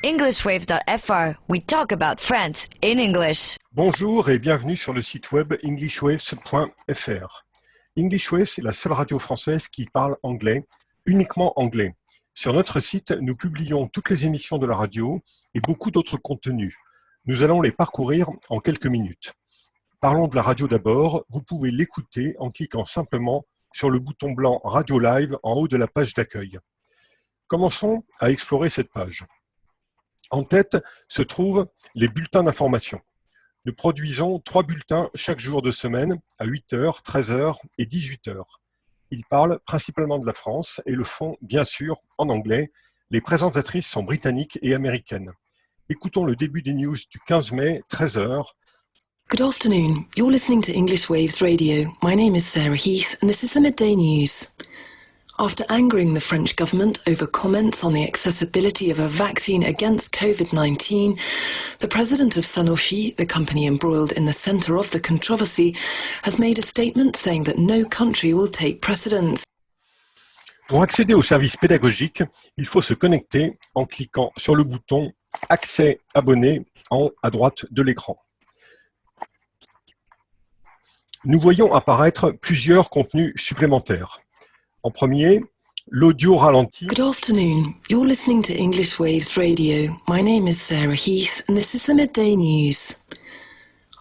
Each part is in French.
Englishwaves.fr, we talk about France in English. Bonjour et bienvenue sur le site web englishwaves.fr. Englishwaves est la seule radio française qui parle anglais, uniquement anglais. Sur notre site, nous publions toutes les émissions de la radio et beaucoup d'autres contenus. Nous allons les parcourir en quelques minutes. Parlons de la radio d'abord. Vous pouvez l'écouter en cliquant simplement sur le bouton blanc Radio Live en haut de la page d'accueil. Commençons à explorer cette page. En tête se trouvent les bulletins d'information. Nous produisons 3 bulletins chaque jour de semaine à 8h, 13h et 18h. Ils parlent principalement de la France et le font bien sûr en anglais. Les présentatrices sont britanniques et américaines. Écoutons le début des news du 15 mai, 13h. Good afternoon. You're listening to English Waves Radio. My name is Sarah Heath and this is the midday news. After angering the French government over comments on the accessibility of a vaccine against COVID-19, the president of Sanofi, the company embroiled in the centre of the controversy, has made a statement saying that no country will take precedence. Pour accéder au service pédagogique, il faut se connecter en cliquant sur le bouton « Accès abonné » en haut à droite de l'écran. Nous voyons apparaître plusieurs contenus supplémentaires. En premier, l'audio ralenti. Good afternoon. You're listening to English Waves Radio. My name is Sarah Heath and this is the midday news.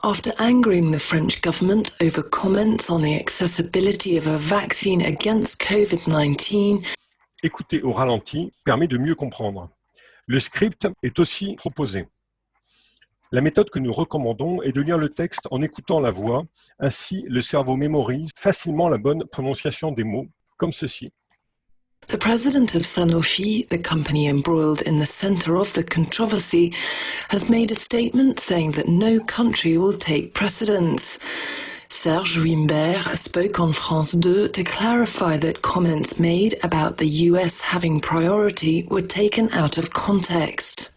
After angering the French government over comments on the accessibility of a vaccine against COVID-19, Écouter au ralenti permet de mieux comprendre. Le script est aussi proposé. La méthode que nous recommandons est de lire le texte en écoutant la voix, ainsi le cerveau mémorise facilement la bonne prononciation des mots, comme ceci. the president of Sanofi, the company embroiled in the centre of the controversy, has made a statement saying that no country will take precedence. Serge Rimbert spoke on France 2 to clarify that comments made about the US having priority were taken out of context.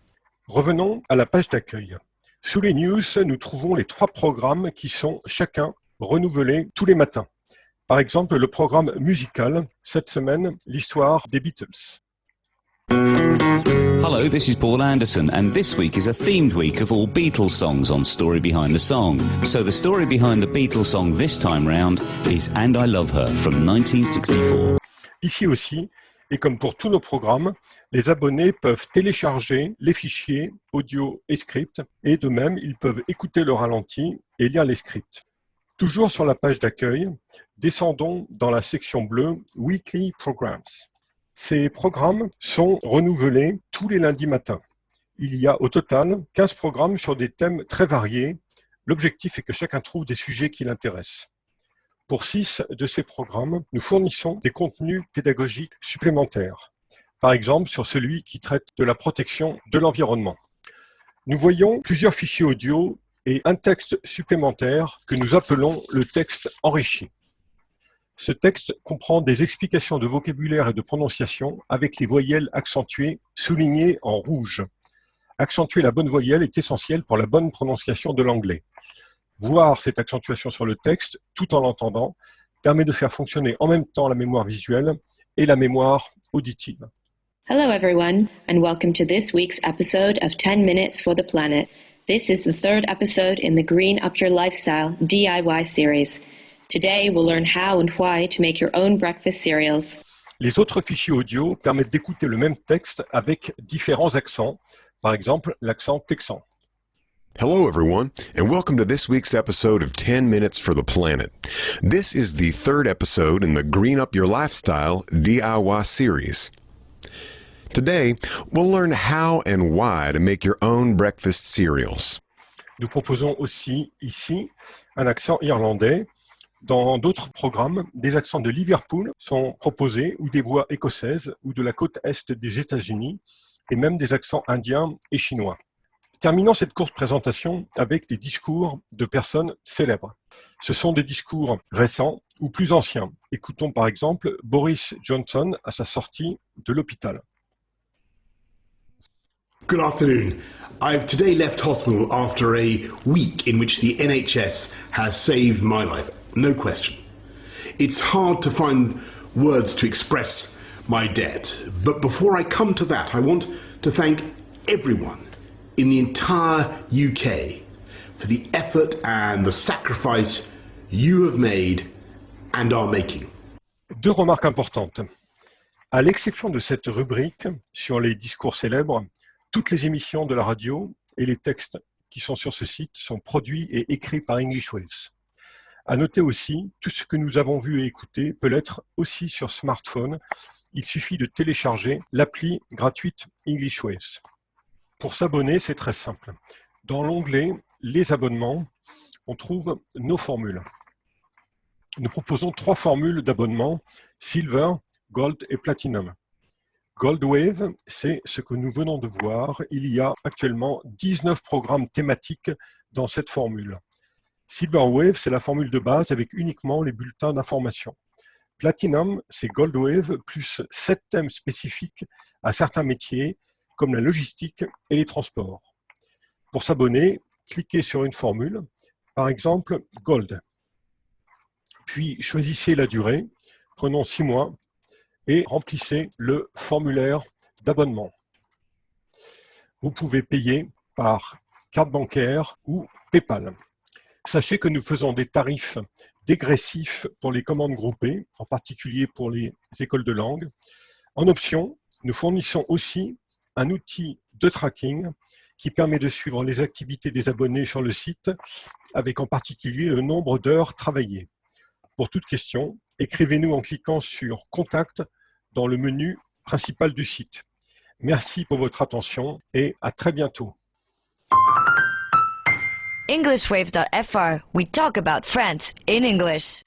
Revenons à la page d'accueil. Sous les news, nous trouvons les 3 programmes qui sont chacun renouvelés tous les matins. Par exemple, le programme musical, cette semaine, l'histoire des Beatles. Hello, this is Paul Anderson, and this week is a themed week of all Beatles songs on Story Behind the Song. So the story behind the Beatles song this time round is And I Love Her from 1964. Ici aussi, et comme pour tous nos programmes, les abonnés peuvent télécharger les fichiers audio et script, et de même, ils peuvent écouter le ralenti et lire les scripts. Toujours sur la page d'accueil, descendons dans la section bleue « Weekly Programs ». Ces programmes sont renouvelés tous les lundis matins. Il y a au total 15 programmes sur des thèmes très variés. L'objectif est que chacun trouve des sujets qui l'intéressent. Pour 6 de ces programmes, nous fournissons des contenus pédagogiques supplémentaires. Par exemple, sur celui qui traite de la protection de l'environnement. Nous voyons plusieurs fichiers audio et un texte supplémentaire que nous appelons le texte enrichi. Ce texte comprend des explications de vocabulaire et de prononciation avec les voyelles accentuées soulignées en rouge. Accentuer la bonne voyelle est essentiel pour la bonne prononciation de l'anglais. Voir cette accentuation sur le texte, tout en l'entendant, permet de faire fonctionner en même temps la mémoire visuelle et la mémoire auditive. Hello everyone, and welcome to this week's episode of 10 Minutes for the Planet. This is the 3rd episode in the Green Up Your Lifestyle DIY series. Today we'll learn how and why to make your own breakfast cereals. Les autres fichiers audio permettent d'écouter le même texte avec différents accents, par exemple l'accent texan. Hello, everyone, and welcome to this week's episode of 10 Minutes for the Planet. This is the 3rd episode in the Green Up Your Lifestyle DIY series. Today, we'll learn how and why to make your own breakfast cereals. Nous proposons aussi ici un accent irlandais. Dans d'autres programmes, des accents de Liverpool sont proposés ou des voix écossaises ou de la côte est des États-Unis et même des accents indiens et chinois. Terminons cette courte présentation avec des discours de personnes célèbres. Ce sont des discours récents ou plus anciens. Écoutons par exemple Boris Johnson à sa sortie de l'hôpital. Good afternoon. I've today left hospital after a week in which the NHS has saved my life, no question. It's hard to find words to express my debt, but before I come to that, I want to thank everyone in the entire UK for the effort and the sacrifice you have made and are making. Deux remarques importantes. À l'exception de cette rubrique sur les discours célèbres, toutes les émissions de la radio et les textes qui sont sur ce site sont produits et écrits par English Waves. À noter aussi, tout ce que nous avons vu et écouté peut l'être aussi sur smartphone. Il suffit de télécharger l'appli gratuite English Waves. Pour s'abonner, c'est très simple. Dans l'onglet « Les abonnements », on trouve nos formules. Nous proposons 3 formules d'abonnement, Silver, Gold et Platinum. Gold Wave, c'est ce que nous venons de voir. Il y a actuellement 19 programmes thématiques dans cette formule. Silver Wave, c'est la formule de base avec uniquement les bulletins d'information. Platinum, c'est Gold Wave plus 7 thèmes spécifiques à certains métiers comme la logistique et les transports. Pour s'abonner, cliquez sur une formule, par exemple Gold. Puis choisissez la durée, prenons 6 mois, et remplissez le formulaire d'abonnement. Vous pouvez payer par carte bancaire ou PayPal. Sachez que nous faisons des tarifs dégressifs pour les commandes groupées, en particulier pour les écoles de langue. En option, nous fournissons aussi un outil de tracking qui permet de suivre les activités des abonnés sur le site, avec en particulier le nombre d'heures travaillées. Pour toute question, écrivez-nous en cliquant sur « Contact » dans le menu principal du site. Merci pour votre attention et à très bientôt. EnglishWaves.fr. We talk about France in English.